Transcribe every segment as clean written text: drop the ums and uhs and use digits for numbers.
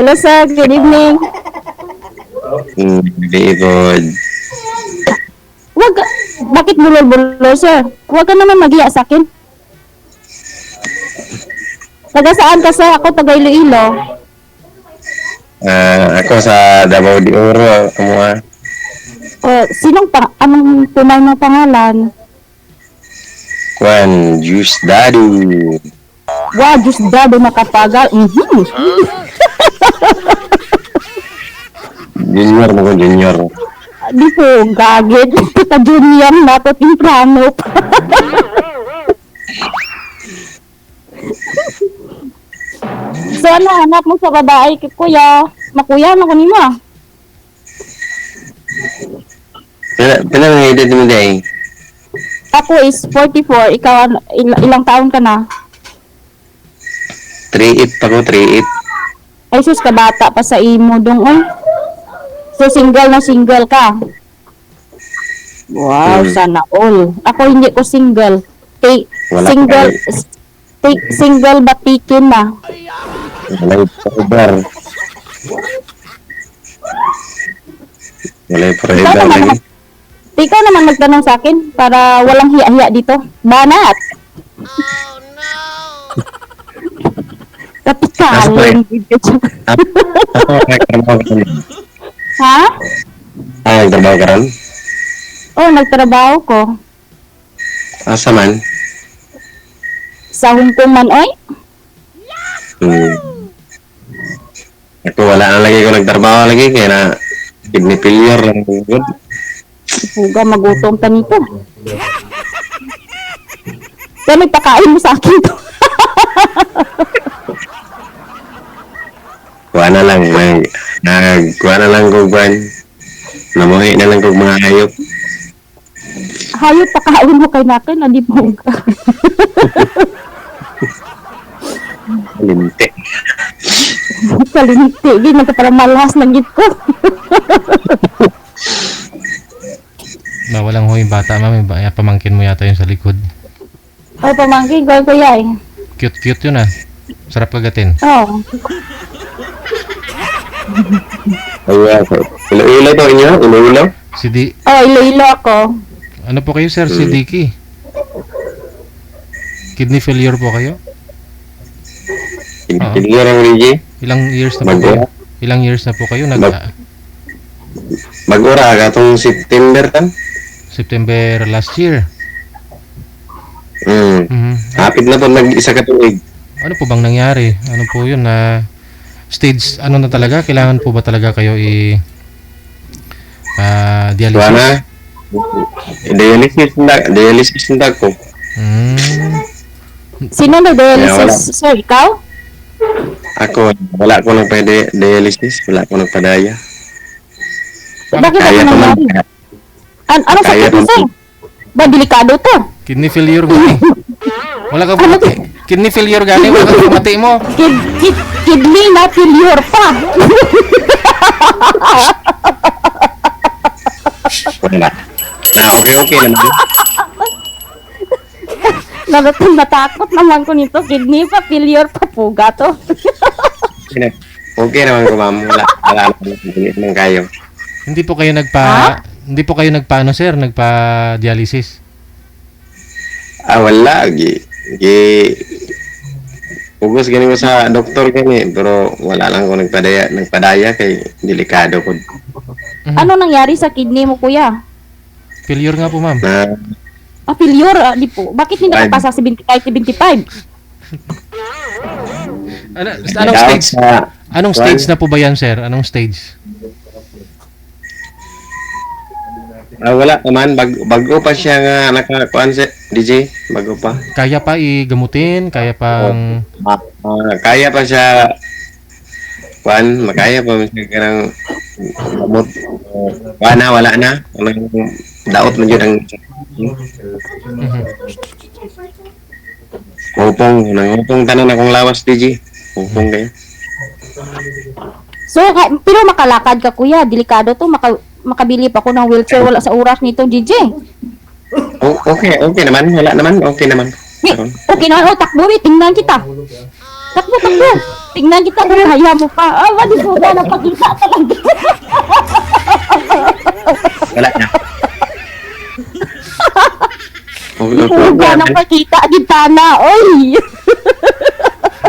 Hello sir, good evening. Good. Wag, bakit bulol-bulol sir? Huwag ka naman mag-iya sa akin. Taga saan ka sir? Ako taga Iloilo. Ako sa Davao de Oro, kumuha. Anong tunay mo pangalan? Kwan, Juice Daddy. Wow, Diyos dado nakapagal. Junior mo ko, junior. Di po, gagit. Kita junior na to, timprano pa. So ano, anak mo sa babae, kuya? Makuya na kanina. Pila nga edad mo day? Ako is 44, ikaw ilang taon ka na? 3'8 pa ko, 3'8. Ay sus, kabata pa sa imo dong, oy. So single na single ka? Wow, sana all. Ako hindi ko single. Wala Single, single but taken na. Walay forever. Walay forever lagi. Ikaw naman nagtanong sa akin para walang hiya-hiya dito. Banat! Oh no! Kapitalin. Ako nagtrabaho ka rin. Ha? Nagtrabaho ka rin? Oh, nagtrabaho ko. Asa man? Sa Hong Kong man, oy. Ako wala na lagi ko nagtrabaho lagi, kaya na kidney failure lang ko. Puga, magutom ka nito. Kaya nagpakain mo sa akin to. Kuha na lang, kuha na lang kong buwan. Namuhi na lang kong mga hayop. Hayop, pakain mo kay nakin, hindi puga. Linti. Kalinti, di nagkaparang malas ng git ko. Walang ho yung bata, ma'am. Pamangkin mo yata yung sa likod. Ay, pamangkin ko, kuya eh. Cute yun ah. Sarap kagatin. Oh. Ay, Iloilo to inyo? Iloilo? Oh, Iloilo ako. Ano po kayo, sir? Si Dicky. Kidney failure po kayo? Failure ang Rigi? Ilang years na po kayo? Ilang years na po kayo? Mag-ura ka itong September tan? September last year. Hapit na po nag-isa ka tuig. Ano po bang nangyari? Ano po yun na stage, ano na talaga? Kailangan po ba talaga kayo dialysis? Wala. Dialysis na ko. Sino nag-dialysis? Sir, ikaw? Ako, wala ko nagpa-dialysis. Wala ko nagpadaya. Bakit ako nangyari? Anong sakit mo, sir? Ba, delikado to? Kidney failure gani. Wala ka pumati. Kidney failure gani. Wala ka pumati mo. Kidney na failure pa. Wala. Okay naman. Natakot naman ko nito. Kidney pa, failure pa, puga to. Okay naman ko, ma'am. Wala naman kayo. Hindi po kayo nagpa-ano, sir? Nagpa-dialysis? Wala. Ugos gani mo sa doktor gani. Pero wala lang ko nagpadaya kay delikado ko. Ano nangyari sa kidney mo, kuya? Failure nga po, ma'am. Failure? Di po. Bakit hindi nakapasa 75? Anong stage na po ba yan, sir? Anong stage? Wala naman. Bago pa siya nga nakakuan si DJ. Bago pa. Kaya pa igamutin? Kaya pang... Kaya pa siya makaya pa siya karang gamot. Wala na. Daot man yun ang Upong tanan akong lawas, DJ. Upong kayo. So, pero makalakad ka, kuya. Delikado to. Makabili pa ako ng wheelchair. Wala sa oras nito, DJ. Okay naman. Wala naman. Okay naman. Okay naman. Takbo, tingnan kita. Takbo. Tingnan kita kung kaya mo pa. Ah, madisuga na pakita talaga. Wala na. Madisuga na pakita, gitana. Oy!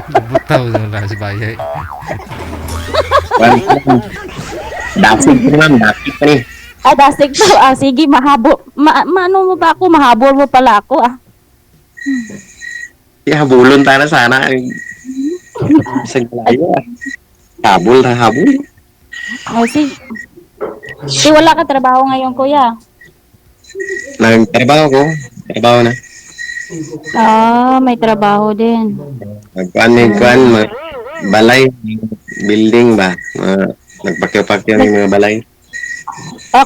Butaw na si Bayay. Dasig ko ma'am, dasig pa ni. Dasig to. Sige, mahabol. Maano mo ba ako? Mahabol mo pala ako, Habulon tayo na sana. Isang layo Habol na habol. Sige. Di wala ka trabaho ngayon, kuya. Nagtrabaho ko. Trabaho na. May trabaho din. Nagkuhan, balay, building ba? Nagpakyaw-pakyaw ng mga balay.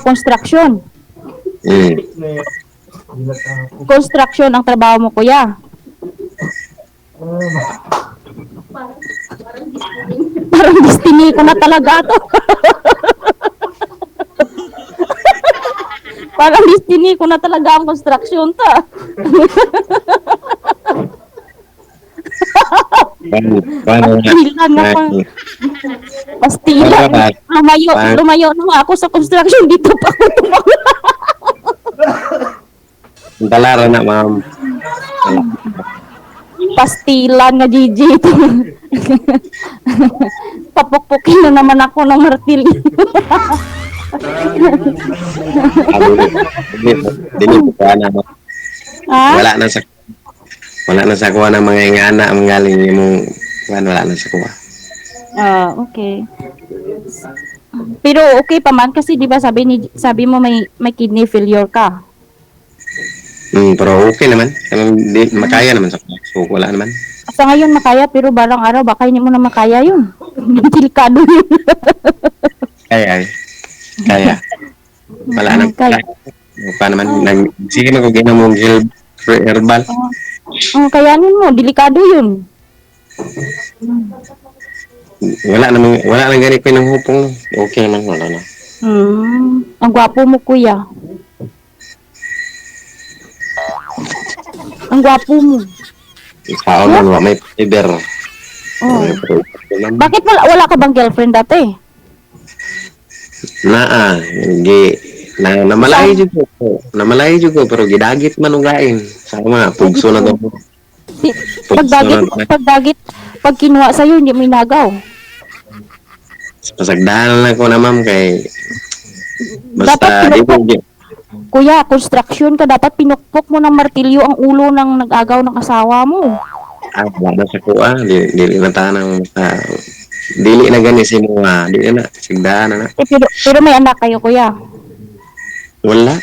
Construction. Hmm. Construction ang trabaho mo, kuya. Parang destiny ko na talaga to. Parang destiny ko na talaga ang construction to. Pastilan na pa. Pastilan. Lumayo na ako sa construction. Dito pa ako tumawala. Dalara na, ma'am. Pastilan nga, Gigi. Papukpukin na naman ako ng martilyo. Dili ko na. Ha? Wala na sa kuha ng mga ingana ang galing yung wala na sa kuha. Okay. Pero okay pa man kasi 'di ba sabi mo may kidney failure ka. Pero okay naman. Makaya naman sa kuha. So wala naman. Sa ngayon makaya pero balang araw baka hindi mo na makaya 'yun. Delikado 'yun. Kaya. Wala na. Kaya. Pa naman sige mo kung mo herbal. Kayanin mo, delikado 'yun. Wala nang ganito ng hupong. Okay naman, wala na. Ang gwapo mo, kuya. Ang gwapo mo. Sao naman, may fiber. Bakit wala ka bang girlfriend dati? Namalayo jud ko. Namalayo jud ko, pero gidagit man ugain. Sama, pugso na to. Pag kinuha sa'yo, hindi mo inagaw. Pasagdahan lang ko na, ma'am, kay basta Dapat di ko Kuya, construction ka, dapat pinukpok mo ng martilyo ang ulo ng nag-agaw ng asawa mo. wala na sa kuha. Dili na tanang dili na gani si mga. Dili na. Sigdahan na. Pero may anak kayo, kuya. Wala.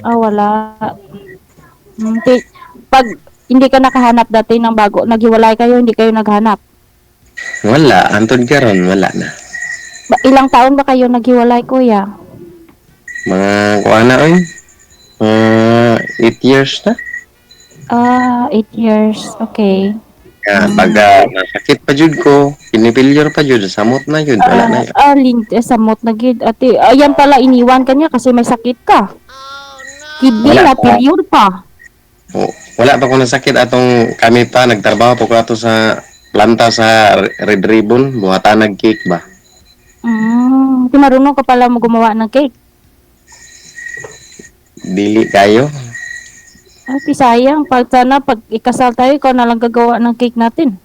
Wala. Pag hindi ka nakahanap dati ng bago, naghiwalay kayo, hindi kayo naghanap. Wala. Antod karon wala na. Ilang taon ba kayo naghiwalay, kuya? Mga kuha na, oy. 8 years na. 8 years. Okay. Pag nasakit pa jud ko, pinipilyar pa jud, samot na jud, wala na yun. Samot na gid. Ate, ayan pala, iniwan ka niya kasi may sakit ka. Kidney Wala na, pa. failure pa. Wala pa ko nasakit atong kami pa, nagtrabaho po ko ato sa planta sa Red Ribbon, buhatan nag-cake ba? Di marunong ka pala mo gumawa ng cake. Dili kayo. Ay, sayang. Pag ikasal tayo, ikaw na lang gagawa ng cake natin.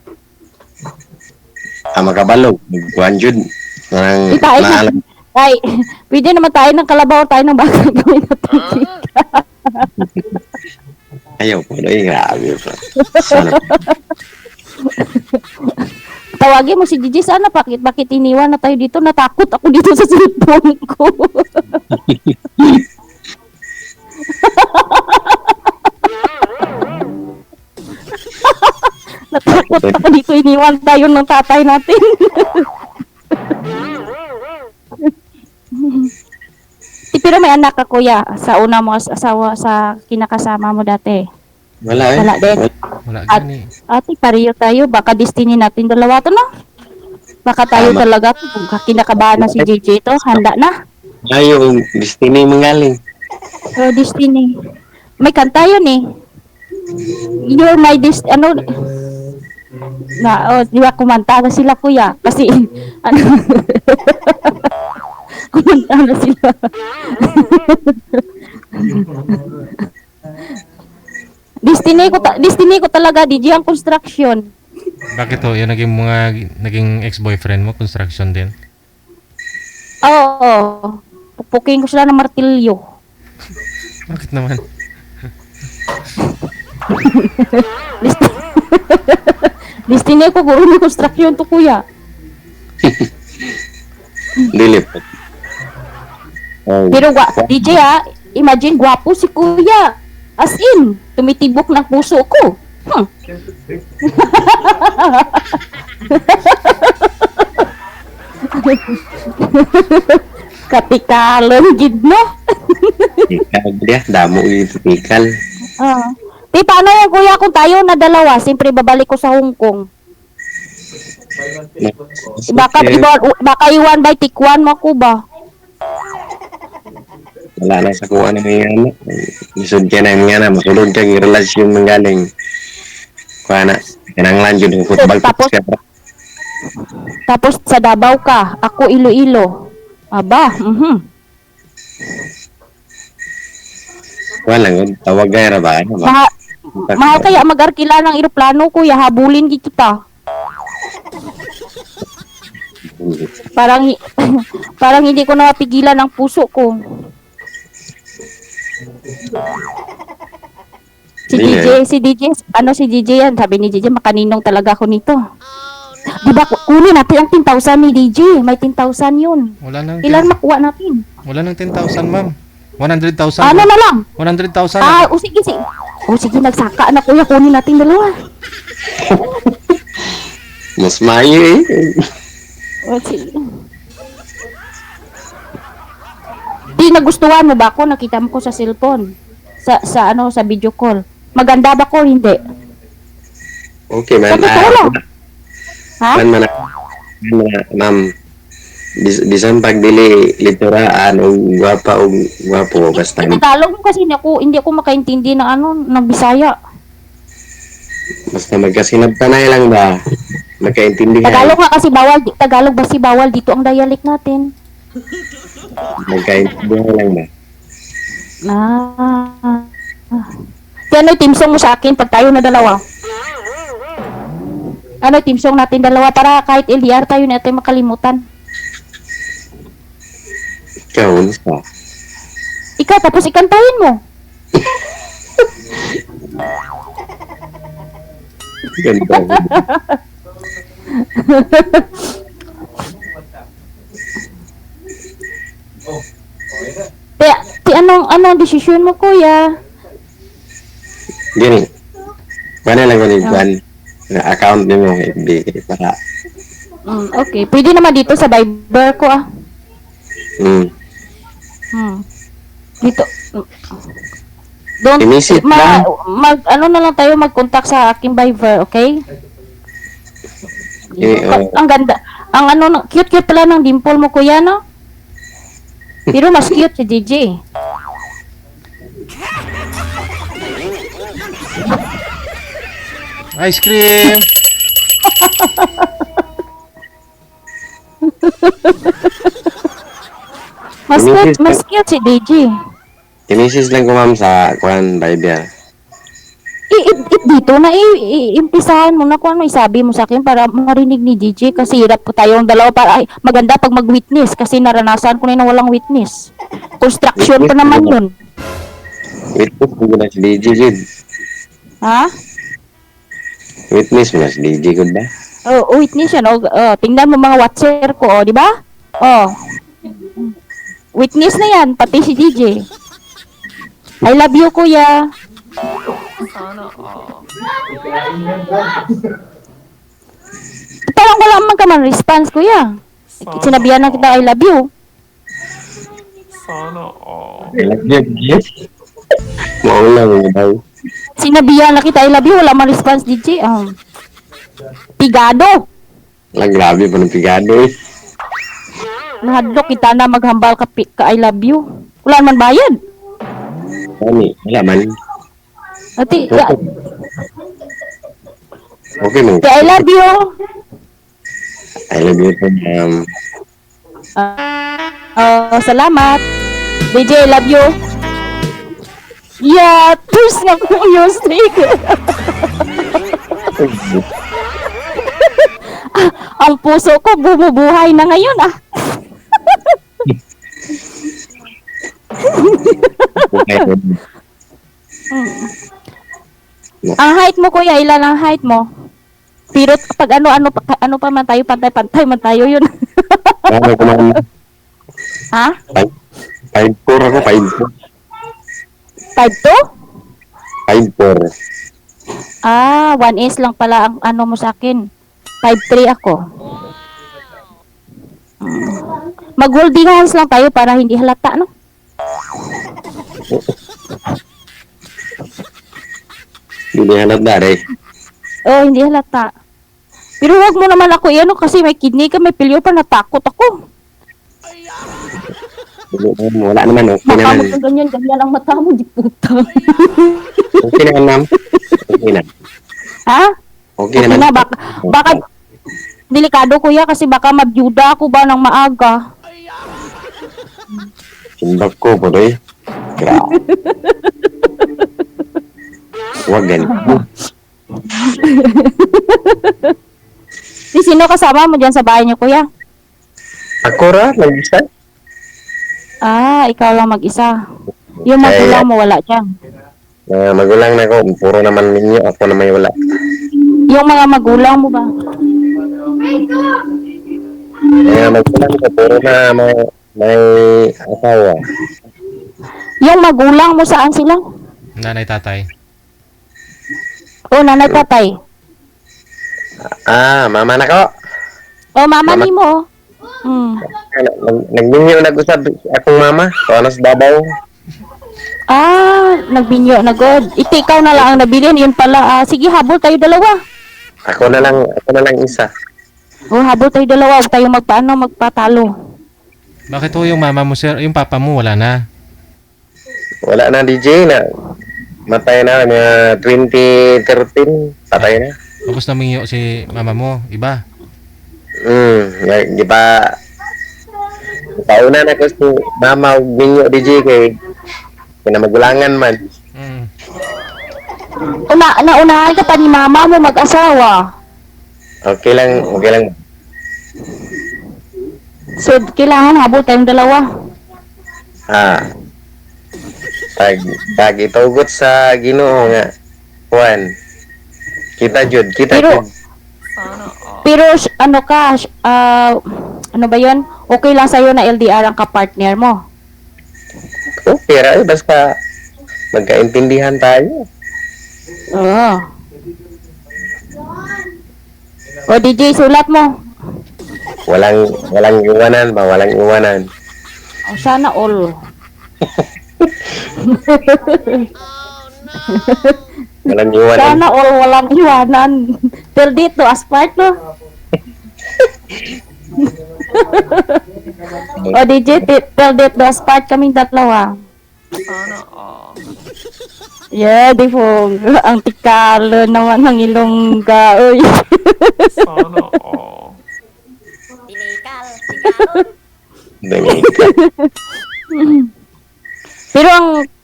Makabalog, buwan jud. Parang Tayo na. naalam. Ay, pwede naman tayo ng kalabaw tayo ng baka gawin natin cake. Ayaw po, grabe po. Sana. Tawagin mo si Gigi, sana bakit iniwan na tayo dito? Natakot ako dito sa cellphone ko. Natakot ako dito, iniwan tayo ng tatay natin. Pero may anak ka, kuya, sa una mo asawa sa kinakasama mo dati. Wala eh. Wala din. Wala At, gani. ate, pareho tayo. Baka destiny natin dalawa to na. Baka tayo Tama. talaga. Kinakabahan na si JJ to. Handa na. Ayaw, destiny mangaling. Destiny. May kanta yun eh. You're my Di ba kumanta na sila kuya? Kasi, ano, kumanta na sila. Destiny ko talaga, DJ, ang construction. Bakit ho? Yung naging ex-boyfriend mo, construction din? Oo. Pupukin ko sila ng martilyo. Bakit naman? Destiny ko guro ng construction to kuya. Dilip. Oh, Pero DJ imagine gwapo si kuya. As in, tumitibok ng puso ko. Katikalon gid no. tikal dia, damo gitu tikal. Di paano yan kuya kung tayo na dalawa, siyempre babalik ko sa Hong Kong. Baka iwan by tikwan mo ko ba? Wala na sa kuha na ano. Isod ka na nga na, masulod ka yung relasyon ng galing. Kuha na, kinanglan yun yung football. Tapos sa Davao ka, ako Iloilo. Aba, Wala lang, tawag gaya ba? Ano ba? Mahal kaya mag-arkila ng eroplano kuya, habulin kita. Parang parang hindi ko na mapigilan ang puso ko. Si DJ yan, sabi ni DJ, makaninong talaga ako nito. Diba, kunin natin ang 10,000 ni DJ, may 10,000 yun. Ilan makuha natin? Wala nang 10,000 ma'am. 100,000. Ano na lang? 100,000. Sige, nagsaka na kuya, kunin natin dalawa. Mas mayo eh. Sige. Di nagustuhan mo ba ako? Nakita mo ko sa cellphone. Sa video call. Maganda ba ko? Hindi. Okay, man. Ha? Ma'am. Bisan pagdili lituraan o gwapo basta. Tagalog mo kasi hindi ako makaintindi ng Bisaya. Basta magkasinabtanay lang ba? Magkaintindihan. Tagalog nga kasi bawal. Tagalog kasi bawal dito ang dialect natin. Magkaintindihan lang ba? Ano team song mo sa akin pag tayo na dalawa? Ano team song natin dalawa para kahit LDR tayo natin makalimutan? Ikaw, sa? Ikaw, tapos ikantahin mo. Ganda. Anong desisyon mo, kuya? Gini. Mana lang ko ni Juan. Na account niyo FB para. Okay, pwede naman dito sa Viber ko Dito. Ano na lang tayo mag-contact sa aking Viber, okay? Ang ganda. Cute pala ng dimple mo, kuya, no? Pero mas cute si DJ. Ice cream! Mas cute si DJ. Tinisis lang ko ma'am sa Kuan Viber. Dito na impisahan mo na kung ano isabi mo sa akin para marinig ni DJ kasi hirap po tayong dalawa para maganda pag mag-witness kasi naranasan ko na walang witness. Construction pa naman yun. Witness mo na si DJ Jid. Ha? Witness mo na si DJ ko ba? Witness yan. Tingnan mo mga watcher ko, di ba? Witness na yan, pati si DJ. I love you, kuya. Parang wala man ka man response, kuya. Sinabihan na kita, I love you. I love you, Maulang daw. Sinabihan na kita, I love you. Wala man response, DJ. Pigado. Grabe pa ng pigado eh. Nahadlok kita na maghambal ka I love you. Wala man bayad. Wala man. Ati, Okay mo. I love you. I love you too, ma'am. Salamat. DJ, I love you. Yeah, terus nga ko yung streak. Ang puso ko bumubuhay na ngayon ah. Okay. Ang height mo kuya, ilan ang height mo? Pero pag ano pa man tayo, pantay-pantay man tayo yun. Ano ko naman? Ha? 5'4" ako, 5'2"? 5'4". 1 inch lang pala ang ano mo sa akin. 5'3" ako. Mag-holding hands lang tayo para hindi halata, no? Hindi hanap dari. Oh, hindi halata. Pero wag mo naman ako ano kasi may kidney ka, may pilyo pa, natakot ako. Wala naman, okay Baka mo naman. kung ganyan ang mata mo, di puta. Okay naman, ma'am. Okay na. Ha? Okay Okay naman. na, baka delikado kuya kasi baka mabyuda ako ba ng maaga. Simbag ko po doy. Grabe. Huwag ganito. Sino kasama mo dyan sa bahay niyo kuya? Ako ra, mag-isa. Ikaw lang mag-isa. Yung magulang mo wala dyan. Magulang na ako. Puro naman ninyo. Ako na may wala. Yung mga magulang mo ba? Magulang ko. Puro na may asawa. Yung magulang mo saan sila? Nanay, tatay. Nanay tatay. Mama na ko. Mama Mama. ni mo. Nagminyo nag-usab akong mama. Kung sa babaw. Nagbinyo na god. Ikaw na lang ang nabilin. Yun pala. Sige, habol tayo dalawa. Ako na lang isa. Habol tayo dalawa. Huwag tayo magpatalo. Bakit ho yung mama mo, sir? Yung papa mo, wala na. Wala na DJ na. Matay na. 2013. Patay na. Tapos naminyo si mama mo, iba. Di ba? Pauna na ko si mama minyo DJ kay pinamagulangan man. Naunahan ka pa ni mama mo mag-asawa. Okay lang. So, kailangan habol tayong dalawa. Pag itugot sa Ginoo nga. Juan. Kita jud. Pero ano ka, ano ba yun? Okay lang sa'yo na LDR ang kapartner mo. Okay ra basta magkaintindihan tayo. Oo. DJ, sulat mo. Walang iwanan ba? Walang iwanan. Sana all. Walang iwanan. Sana all walang iwanan. Till dito, as part, no? DJ, till dito, as part kaming dalawa. Yeah, di po. Ang tikalo naman ng Ilongga. Uy. Pero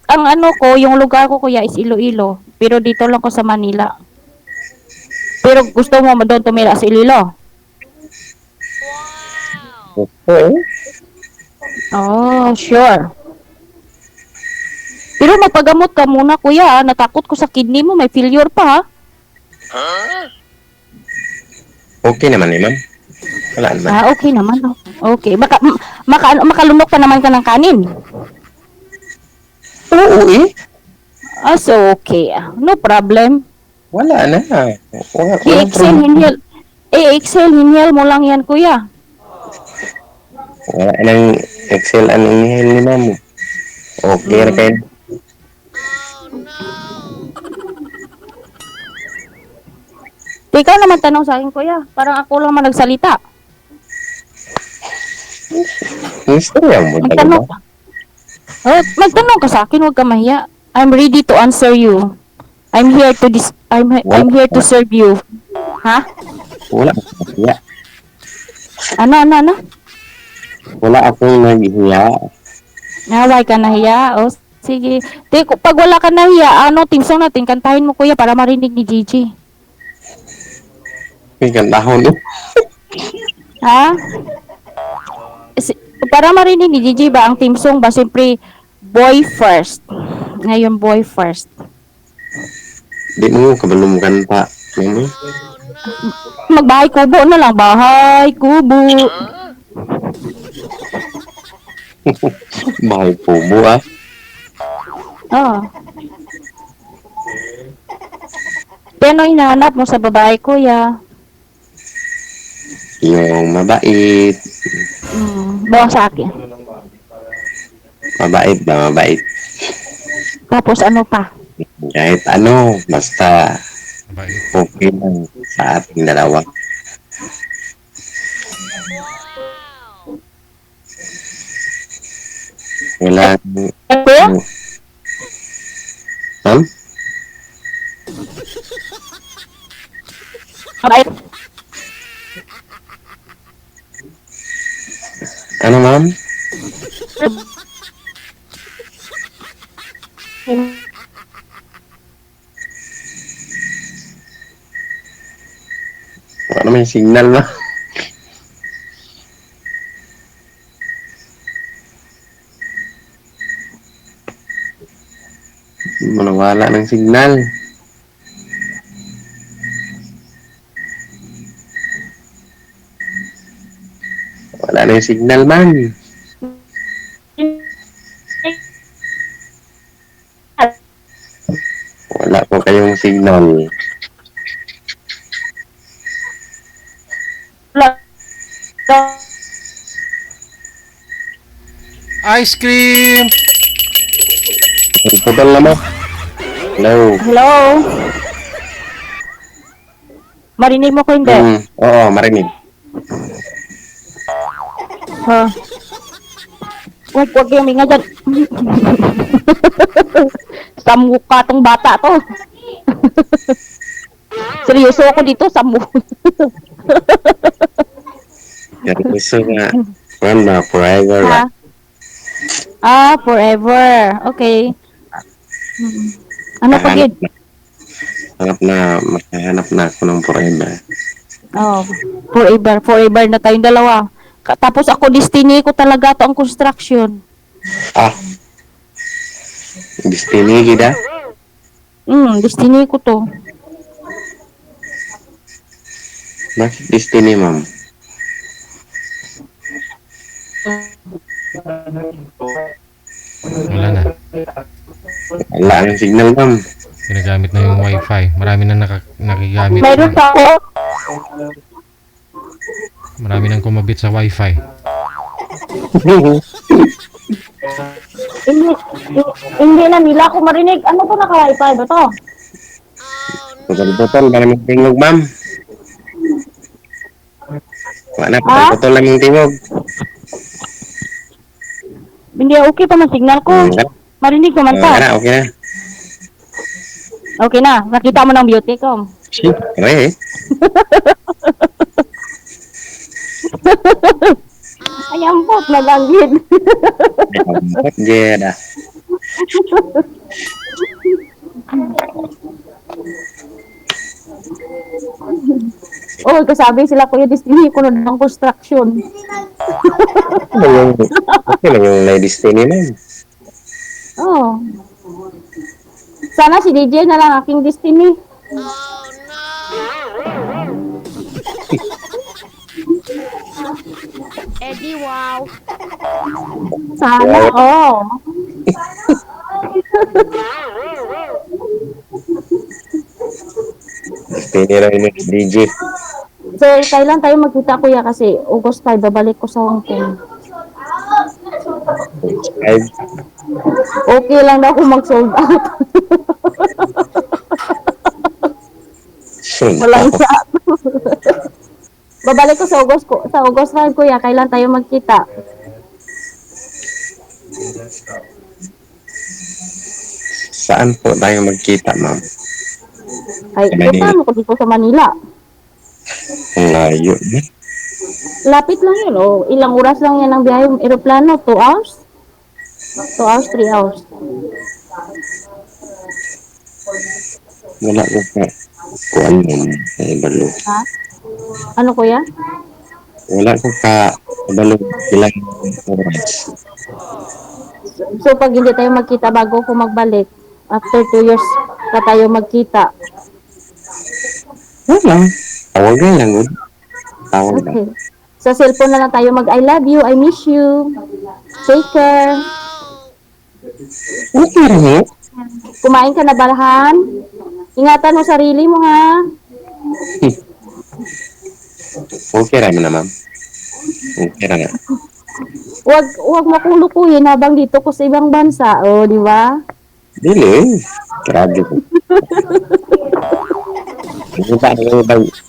ang ano ko, yung lugar ko kuya is Iloilo. Pero dito lang ko sa Manila. Pero gusto mo doon tumira sa Iloilo? Okay. Sure. Pero magpagamot ka muna kuya, natakot ko sa kidney mo, may failure pa ha? Okay naman ma'am. Wala naman. Okay naman. Okay. Makalunok pa naman ka ng kanin. Oo So okay. No problem. Wala na. I-exhale, inhale. Exhale, inhale mo lang yan, kuya. Wala nang Excel ang inhale ni ma'am. Okay na kayo. Ikaw naman tanong sa akin, kuya. Parang ako lang man nagsalita. Istorya mo Magtanong talaga. ka. Magtanong ka sa akin, huwag ka mahiya. I'm ready to answer you. I'm here to serve you. Ha? Wala akong nahiya. Ano? Wala akong nahiya. Naway ka nahiya? O, sige. Pag wala ka nahiya, team song natin, kantahin mo kuya para marinig ni Gigi. May kantahon. Ha? Si- para marinig ni Gigi ba ang team song ba? Siyempre, boy first. Ngayon, boy first. Di mo kabalum kanta. Mami, Magbahay kubo na lang. Bahay kubo. bahay po mo ah. Oh. Ano hinahanap mo sa babae, kuya? Yung mabait. Bawa sa akin. Mabait ba? Mabait. Tapos ano pa? Kahit ano, basta Mabait. okay lang sa ating dalawa. Wala. Kuya? Ma'am? Mabait. Ano ma'am? Wala naman yung signal ba? Manawala ng signal. Wala na yung signal man. Wala po kayong signal. Ice cream! Putol naman. Hello. Hello? Marinig mo ko hindi? Oo, marinig. Ha? Huwag yung minga dyan. Sa mukha tong bata to. Seryoso ako dito sa mukha. Yan gusto nga. Wala, forever. Ha? Forever. Okay. Ano pa gid? Makahanap na ako ng forever. Oh, forever. Forever na tayong dalawa. Tapos ako, destiny ko talaga to ang construction. Ah. Destiny, gida? Destiny ko to. Bakit destiny, ma'am? Wala na. Wala ang signal, ma'am. Ginagamit na yung wifi. Marami na nakigamit. Mayroon pa ako. Marami nang kumabit sa wifi. Hindi, hindi na nila ako marinig. Ano to, naka-wifi ba to? Putol-putol, maraming tingog, ma'am. Wala, putol-putol lang yung tingog. Hindi, okay pa man signal ko. Marinig naman Okay ta. na, okay na. Okay na, nakita mo ng beauty ko. Siyempre, Ay, ambot na langgit. Ba't Jeda? Oh, kasabi sila kuya destiny ko na ng construction. Okay lang yung may destiny, ma'am. Oh. Sana si DJ na lang aking destiny. Eddie, wow. Sana, oh. Destiny lang yung DJ. So, kailan tayo magkita kuya kasi August 5, babalik ko sa Hong Kong. Ay, Okay lang daw kung mag-sold out. Walang isa. Babalik ko sa August 5 kuya, kailan tayo magkita? saan po tayo magkita, ma'am? Ay, Sa Manila. kita mo ko dito sa Manila. Ang layo na. Lapit lang yun. O, ilang oras lang yan ang biyahe ng eroplano? 2 hours? 2 hours, 3 hours. Wala ko ka. Kuan mo. Ay, balo. Ha? Ano kuya? Wala ko ka. Balo. Ilang oras. So, pag hindi tayo magkita bago ko magbalik, after 2 years pa tayo magkita. Wala. Tawagan lang. Tawag lang. Okay. Sa cellphone na lang tayo mag I love you, I miss you. Take care. Okay rin mo. Kumain ka na balahan? Ingatan mo sarili mo ha. Okay rin na, ma'am. Okay rin na. Wag mo akong lukuyin habang dito ko sa ibang bansa. O, di ba? Dili. Grabe ko.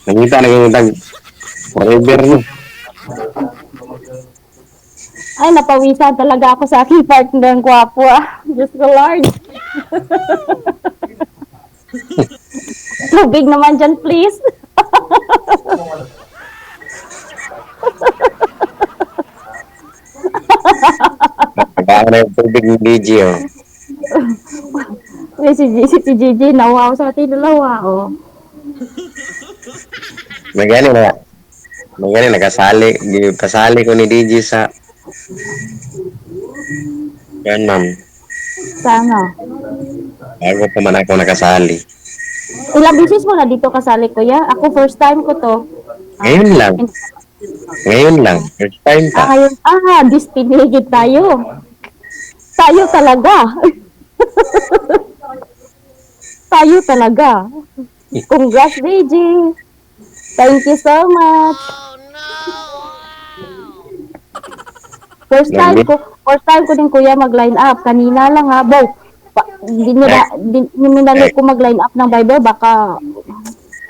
Nangita na yung tag. Forever no. Ay, napawisan talaga ako sa aking partner ng gwapo ah. Diyos ko Lord. Tubig naman dyan, please. Pagkaan na yung tubig ng DJ, oh. Uy, si Gigi, nawaw sa ating dalawa, oh. Magani na. Magani, kasali ko ni DJ sa yan, ma'am. Sana. Bago pa man ako nakasali. Ilang beses mo na dito kasali, kuya? Ako, first time ko to. Ngayon lang. Ngayon lang. First time pa. Ngayon, distinigid tayo. Tayo talaga. Tayo talaga. Congrats, Gigi. Thank you so much. First time ko din kuya mag-line up. Kanina lang ha, bow. Minali ko mag-line up ng Bible, baka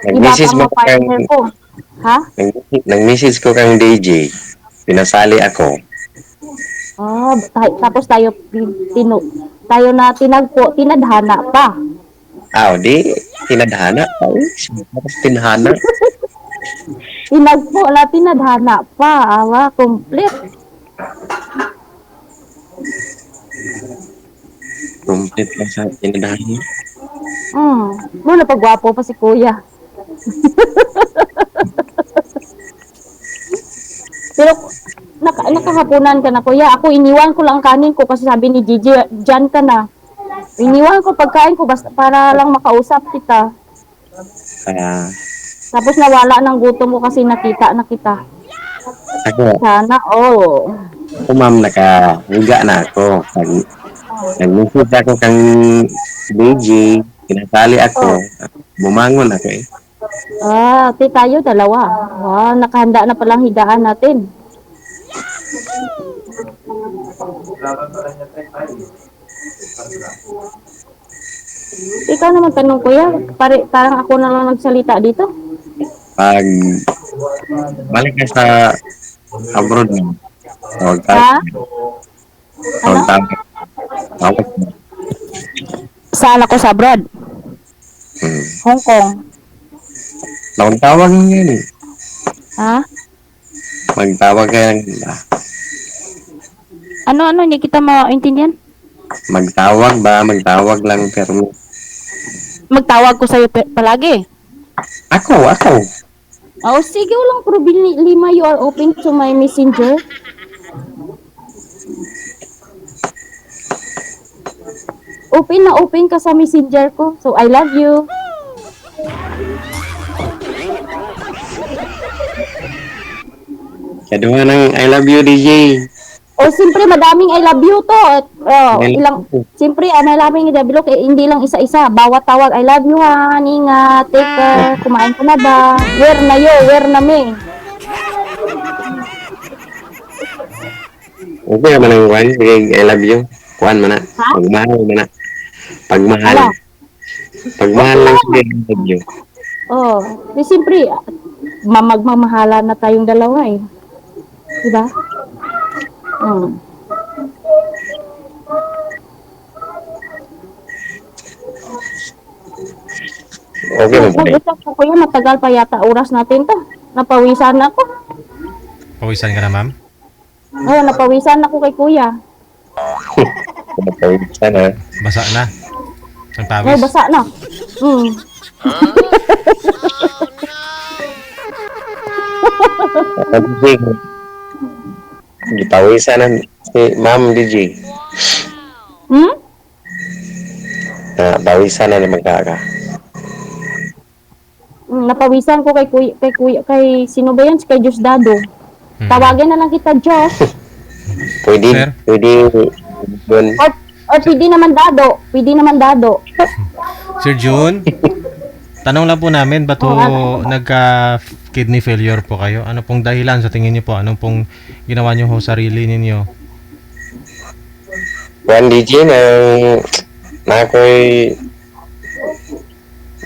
iba Nag-message pa mo mo partner ko. Ha? Nag-message ko kang DJ. Pinasali ako. Tapos tayo na tinadhana pa. Di. Tinadhana. Tapos tinhana. Tinagpo na tinadhana pa. Complete. Complete ka sa tinadhana. Muna pagwapo pa si kuya. Pero nakahapunan ka na kuya. Ako iniwan ko lang kanin ko kasi sabi ni Gigi, dyan ka na. Iniwan ko pagkain ko basta para lang makausap kita. Tapos nawala ng gutom ko kasi nakita na kita. Ako, Sana, ma'am, nakahiga na ako. Nag-message ako kang DJ. Pinasali ako. Bumangon ako eh. Tayo dalawa. Nakahanda na palang higaan natin. Ikaw naman tanong kuya, parang ako na lang nagsalita dito. Pag balik ka sa abroad mo, tawag Ha? Ano? Tawag mo. Saan ako sa abroad? Hong Kong. Tawag mo yun eh. Ha? Magtawag ka lang. Ano, hindi kita maintindihan? Magtawag ba? Magtawag lang pero Magtawag ko sa'yo palagi. ako. Sige, walang problema. You are open to my messenger. Open ka sa messenger ko. So, I love you. Kaduha ng I love you, DJ. Siyempre, madaming I love you to. Siyempre, maraming I love you. Hindi lang isa-isa. Bawat tawag, I love you, han. Ingat, take care. Kumain ka na ba? Where na yo? Where na me? Okay naman ang kuhan. Sige, I love you. Kuhan mo na. Ha? Pagmahal mo na. Pagmahal. Ano? Pagmahal lang sige, I love you. Siyempre, magmamahala na tayong dalawa eh. Diba? Okay mo ba? Nag-usap ko kuya, matagal pa yata oras natin to. Napawisan ako. Pawisan ka na, ma'am? Oo, napawisan ako kay kuya. Napawisan ha. Basa na. Ang Oo, pawis. basa na. DJ, gipawisan na si Ma'am DJ. Hmm? Pawisan na naman ka. Napawisan ko kay sino ba yan? Kay Diosdado. Tawagin na lang kita, Diyos. Sir? Pwede yun. Or pwede naman Dado. Pwede naman Dado. Sir June, tanong lang po namin, ba't po nagka-kidney failure po kayo? Ano pong dahilan sa tingin niyo po? Anong pong ginawa niyo ho sa sarili ninyo? Juan DJ na ako'y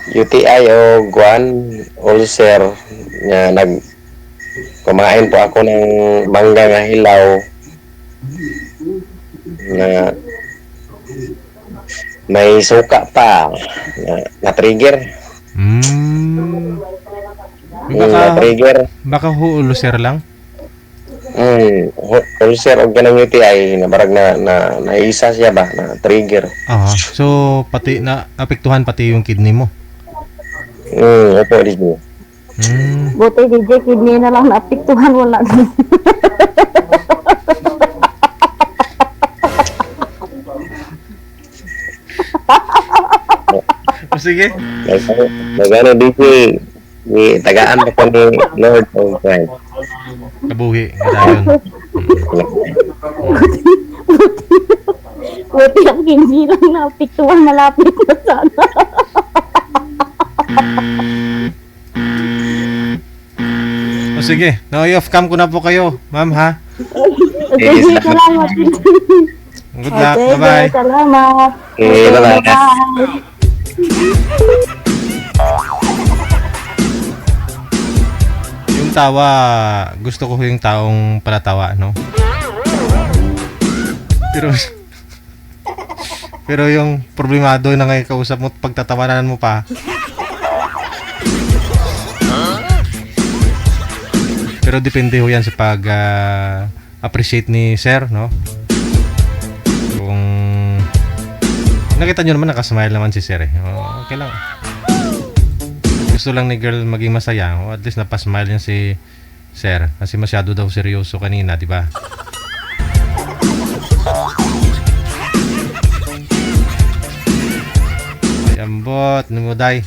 UTI o Guan ulcer nga kumain po ako ng mangga nga hilaw na may suka pa na trigger. Na trigger. Baka ho ulcer lang? Ulcer o ganang UTI na barag na naisa siya ba na trigger. Aha. So, pati na apektuhan pati yung kidney mo. Opo, DJ. Buti DJ, kidney na lang naapektuhan, wala. O sige. Nagano DJ, tagaan pa ko ni Lord of Christ. Kabuhi. Gadayon. Buti ang kidney lang naapektuhan, malapit na sana. O sige. Na-off cam ko na po kayo, ma'am ha? Sige, salamat. Good luck. Okay, Bye-bye. salamat. Okay, bye-bye. Yung tawa, gusto ko yung taong palatawa, no? Pero pero yung problemado na ngayon kausap mo, pagtatawanan mo pa. Pero depende ho yan sa appreciate ni sir, no? Kung nakita nyo naman, nakasmile naman si sir eh. Okay lang. Gusto lang ni girl maging masaya. O at least napasmile yan si sir. Kasi masyado daw seryoso kanina, di ba? Ay, ambot, numuday.